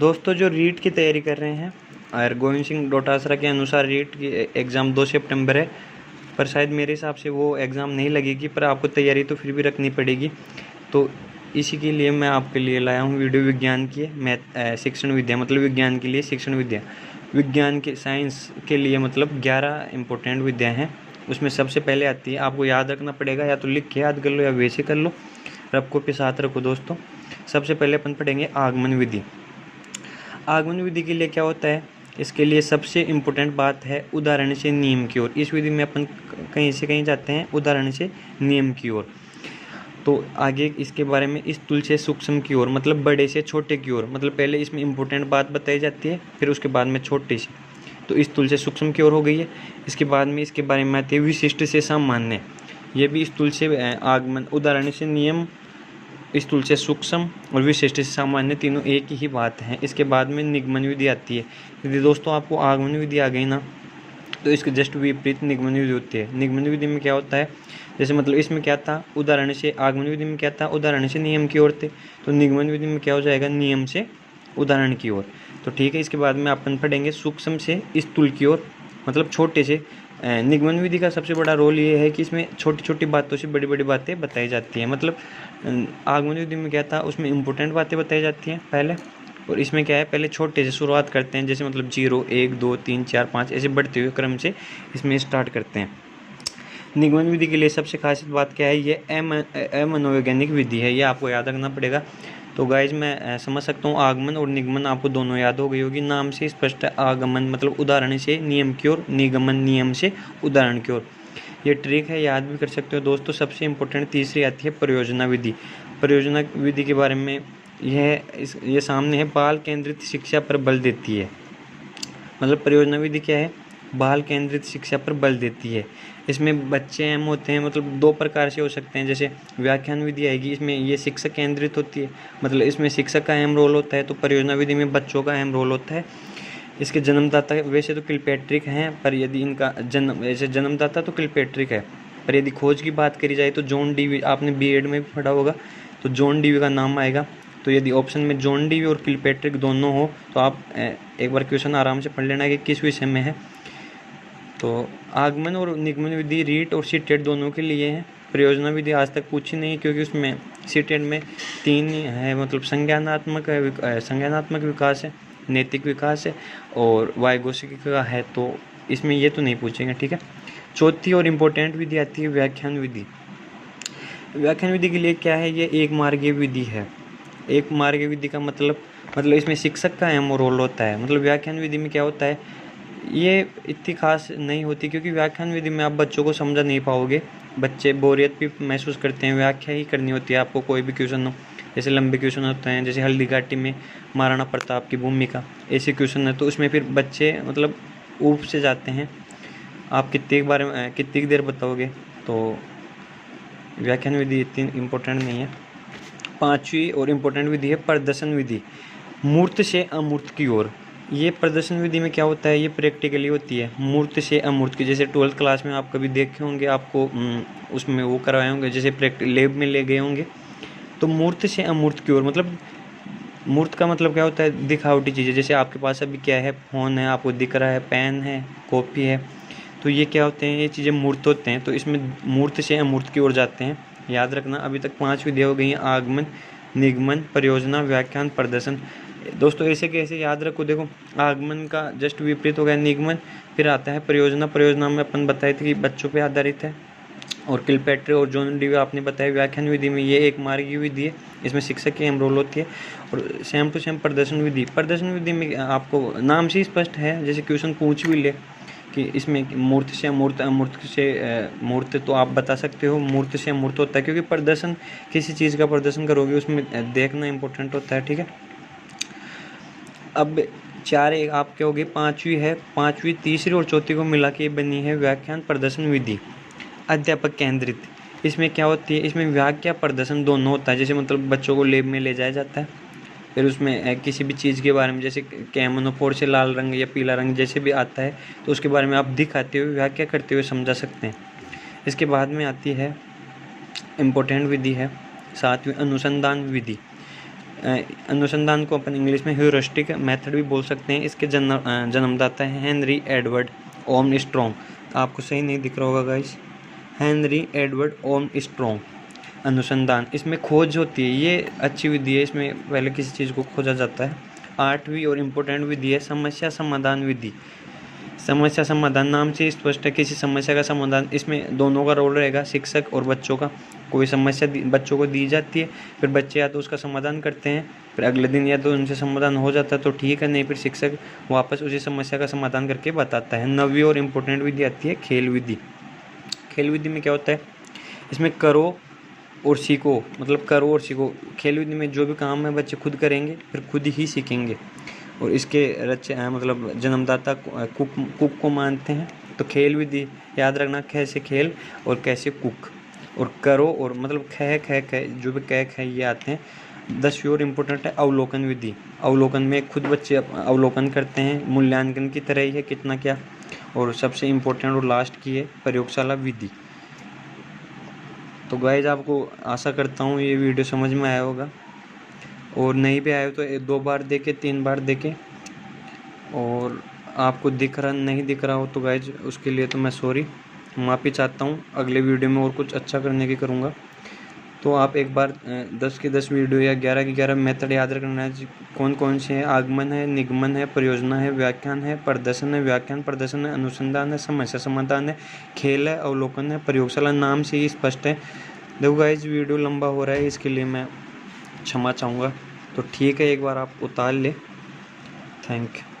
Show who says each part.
Speaker 1: दोस्तों जो रीट की तैयारी कर रहे हैं और गोविंद सिंह डोटासरा के अनुसार रीट की एग्ज़ाम 2 सितंबर है, पर शायद मेरे हिसाब से वो एग्ज़ाम नहीं लगेगी, पर आपको तैयारी तो फिर भी रखनी पड़ेगी। तो इसी के लिए मैं आपके लिए लाया हूँ वीडियो विज्ञान की मैथ शिक्षण विद्या, मतलब विज्ञान के लिए शिक्षण विद्या। विज्ञान के साइंस के लिए मतलब 11 इम्पोर्टेंट विद्या हैं। उसमें सबसे पहले आती है, आपको याद रखना पड़ेगा, या तो लिख के याद कर लो या वैसे कर लो, रफ कॉपी साथ रखो दोस्तों। सबसे पहले अपन पढ़ेंगे आगमन विधि। आगमन विधि के लिए क्या होता है, इसके लिए सबसे इम्पोर्टेंट बात है उदाहरण से नियम की ओर। इस विधि में अपन कहीं से कहीं जाते हैं उदाहरण से नियम की ओर। तो आगे इसके बारे में स्थूल से सूक्ष्म की ओर, मतलब बड़े से छोटे की ओर, मतलब पहले इसमें इम्पोर्टेंट बात बताई जाती है, फिर उसके बाद में छोटे से, तो स्थूल से सूक्ष्म की ओर हो गई है। इसके बाद में इसके बारे में आती है विशिष्ट से सामान्य। ये भी स्थूल से आगमन, उदाहरण से नियम, स्थूल से सूक्ष्म और विशिष्ट से सामान्य, तीनों एक ही बात है। इसके बाद में निगमन विधि आती है। यदि दोस्तों आपको आगमन विधि आ गई ना, तो इसके जस्ट विपरीत निगमन विधि होती है। निगमन विधि में क्या होता है, जैसे मतलब इसमें क्या था, उदाहरण से, आगमन विधि में क्या था, उदाहरण से नियम की ओर थे, तो निगमन विधि में क्या हो जाएगा, नियम से उदाहरण की ओर। तो ठीक है, इसके बाद में अपन पढ़ेंगे सूक्ष्म से स्थूल की ओर, मतलब छोटे से। निगमन विधि का सबसे बड़ा रोल ये है कि इसमें छोटी छोटी बातों से बड़ी बड़ी बातें बताई जाती हैं। मतलब आगमन विधि में क्या था, उसमें इम्पोर्टेंट बातें बताई जाती हैं पहले, और इसमें क्या है, पहले छोटे से शुरुआत करते हैं, जैसे मतलब 0, 1, 2, 3, 4, 5 ऐसे बढ़ते हुए क्रम से इसमें स्टार्ट करते हैं। निगमन विधि के लिए सबसे खासियत बात क्या है, ये अमनोवैज्ञानिक विधि है, ये आपको याद रखना पड़ेगा। तो गाइज मैं समझ सकता हूँ आगमन और निगमन आपको दोनों याद हो गई होगी। नाम से स्पष्ट है, आगमन मतलब उदाहरण से नियम की ओर, निगमन नियम से उदाहरण की ओर। ये ट्रिक है, याद भी कर सकते हो दोस्तों। सबसे इम्पोर्टेंट तीसरी आती है परियोजना विधि। परियोजना विधि के बारे में ये सामने है, बाल केंद्रित शिक्षा पर बल देती है। मतलब परियोजना विधि क्या है, बाल केंद्रित शिक्षा पर बल देती है। इसमें बच्चे अहम होते हैं, मतलब 2 प्रकार से हो सकते हैं। जैसे व्याख्यान विधि आएगी, इसमें ये शिक्षक केंद्रित होती है, मतलब इसमें शिक्षक का अहम रोल होता है। तो परियोजना विधि में बच्चों का अहम रोल होता है। इसके जन्मदाता वैसे तो किलपैट्रिक हैं, पर यदि इनका जन्मदाता तो किलपैट्रिक है, पर यदि खोज की बात करी जाए तो जॉन डीवी, आपने बीएड में भी पढ़ा होगा, तो जॉन डीवी का नाम आएगा। तो यदि ऑप्शन में जॉन डीवी और किलपैट्रिक दोनों हो, तो आप एक बार क्वेश्चन आराम से पढ़ लेना कि किस विषय में है। तो आगमन और निगमन विधि रीट और सीटेट दोनों के लिए है। परियोजना विधि आज तक पूछी नहीं, क्योंकि उसमें सीटेट में 3 है, मतलब संज्ञानात्मक विकास है, नैतिक विकास है और वाइगोसिकी का है, तो इसमें ये तो नहीं पूछेंगे। ठीक है, चौथी और इम्पोर्टेंट विधि आती है व्याख्यान विधि। व्याख्यान विधि के लिए क्या है, ये एक मार्गीय विधि है। एक मार्गीय विधि का मतलब इसमें शिक्षक का अहम रोल होता है। मतलब व्याख्यान विधि में क्या होता है, ये इतनी खास नहीं होती, क्योंकि व्याख्यान विधि में आप बच्चों को समझा नहीं पाओगे, बच्चे बोरियत भी महसूस करते हैं। व्याख्या ही करनी होती है आपको, कोई भी क्वेश्चन हो, जैसे लंबे क्वेश्चन होते हैं, जैसे हल्दी घाटी में महाराणा प्रताप की भूमिका, ऐसे क्वेश्चन है, तो उसमें फिर बच्चे मतलब ऊब से जाते हैं। आप कितनी देर बताओगे, तो व्याख्यान विधि इतनी इम्पोर्टेंट नहीं है। 5वीं और इम्पोर्टेंट विधि है प्रदर्शन विधि, मूर्त से अमूर्त की ओर। ये प्रदर्शन विधि में क्या होता है, ये प्रैक्टिकली होती है, मूर्त से अमूर्त की। जैसे 12th क्लास में आप कभी देखे होंगे, आपको उसमें वो करवाए होंगे, जैसे लैब में ले गए होंगे। तो मूर्त से अमूर्त की ओर, मतलब मूर्त का मतलब क्या होता है, दिखावटी चीज़ें। जैसे आपके पास अभी क्या है, फ़ोन है, आपको दिख रहा है, पेन है, कॉपी है, तो ये क्या होते हैं, ये चीज़ें मूर्त होते हैं। तो इसमें मूर्त से अमूर्त की ओर जाते हैं, याद रखना। अभी तक 5 विधियाँ हो गई हैं, आगमन, निगमन, परियोजना, व्याख्यान, प्रदर्शन। दोस्तों ऐसे कैसे याद रखो, देखो आगमन का जस्ट विपरीत हो गया निगमन, फिर आता है परियोजना। परियोजना में अपन बताए थे कि बच्चों पे आधारित है, और किलपैट्रिक और जॉन डीवी आपने बताया। व्याख्यान विधि में ये एक मार्गीय विधि है, इसमें शिक्षक की अहम रोल होती है। और सेम टू सेम प्रदर्शन विधि। प्रदर्शन विधि में आपको नाम से स्पष्ट है, जैसे क्वेश्चन पूछ भी ले कि इसमें मूर्त से अमूर्त, अमूर्त से मूर्त, तो आप बता सकते हो मूर्त से अमूर्त होता है, क्योंकि प्रदर्शन किसी चीज़ का प्रदर्शन करोगे, उसमें देखना इंपॉर्टेंट होता है। ठीक है, अब 4 एक आप क्या होगी, 5वीं है। 5वीं, तीसरी और चौथी को मिला के बनी है व्याख्यान प्रदर्शन विधि, अध्यापक केंद्रित। इसमें क्या होती है, इसमें व्याख्या प्रदर्शन दोनों होता है। जैसे मतलब बच्चों को लैब में ले जाया जाता है, फिर उसमें किसी भी चीज़ के बारे में, जैसे कैमोनोफोर से लाल रंग या पीला रंग जैसे भी आता है, तो उसके बारे में आप दिखाते हुए, व्याख्या करते हुए समझा सकते हैं। इसके बाद में आती है इम्पोर्टेंट विधि है 7वीं, अनुसंधान विधि। अनुसंधान को अपन इंग्लिश में ह्यूरिस्टिक मेथड भी बोल सकते हैं। इसके जन्मदाता है हेनरी एडवर्ड आर्मस्ट्रॉन्ग। आपको सही नहीं दिख रहा होगा गाइस, हेनरी एडवर्ड आर्मस्ट्रॉन्ग। अनुसंधान, इसमें खोज होती है, ये अच्छी विधि है, इसमें पहले किसी चीज़ को खोजा जाता है। 8वीं और इम्पोर्टेंट विधि है समस्या समाधान विधि। समस्या समाधान नाम से स्पष्ट है, किसी समस्या का समाधान, इसमें दोनों का रोल रहेगा, शिक्षक और बच्चों का। कोई समस्या बच्चों को दी जाती है, फिर बच्चे या तो उसका समाधान करते हैं, फिर अगले दिन या तो उनसे समाधान हो जाता है तो ठीक है, नहीं फिर शिक्षक वापस उसी समस्या का समाधान करके बताता है। 9वीं और इम्पोर्टेंट विधि आती है खेल विधि। खेल विधि में क्या होता है, इसमें करो और सीखो, मतलब करो और सीखो। खेल विधि में जो भी काम है बच्चे खुद करेंगे, फिर खुद ही सीखेंगे। और इसके मतलब जन्मदाता कुक को मानते हैं। तो खेल विधि याद रखना, ख से खेल और कैसे कुक, और करो और मतलब ख जो भी ख ये आते हैं। 10वीं और इम्पोर्टेंट है अवलोकन विधि। अवलोकन में खुद बच्चे अवलोकन करते हैं, मूल्यांकन की तरह ही है कितना क्या। और सबसे इम्पोर्टेंट और लास्ट की है प्रयोगशाला विधि। तो गाइज आपको आशा करता हूँ ये वीडियो समझ में आया होगा, और नहीं भी आया तो 2 बार देखे 3 बार देखे। और आपको नहीं दिख रहा हो तो गाइज उसके लिए तो मैं सॉरी, माफ़ी चाहता हूँ। अगले वीडियो में और कुछ अच्छा करने की करूँगा। तो आप एक बार 10 के 10 वीडियो या 11 के 11 मेथड याद रखना है। कौन कौन से हैं, आगमन है, निगमन है, परियोजना है, व्याख्यान है, प्रदर्शन है, व्याख्यान प्रदर्शन है, अनुसंधान है, समस्या समाधान है, खेल है, अवलोकन है, प्रयोगशाला। नाम से ही स्पष्ट है। देखो गाइज वीडियो लंबा हो रहा है, इसके लिए मैं क्षमा चाहूँगा। तो ठीक है, एक बार आप उतार ले। Thank you.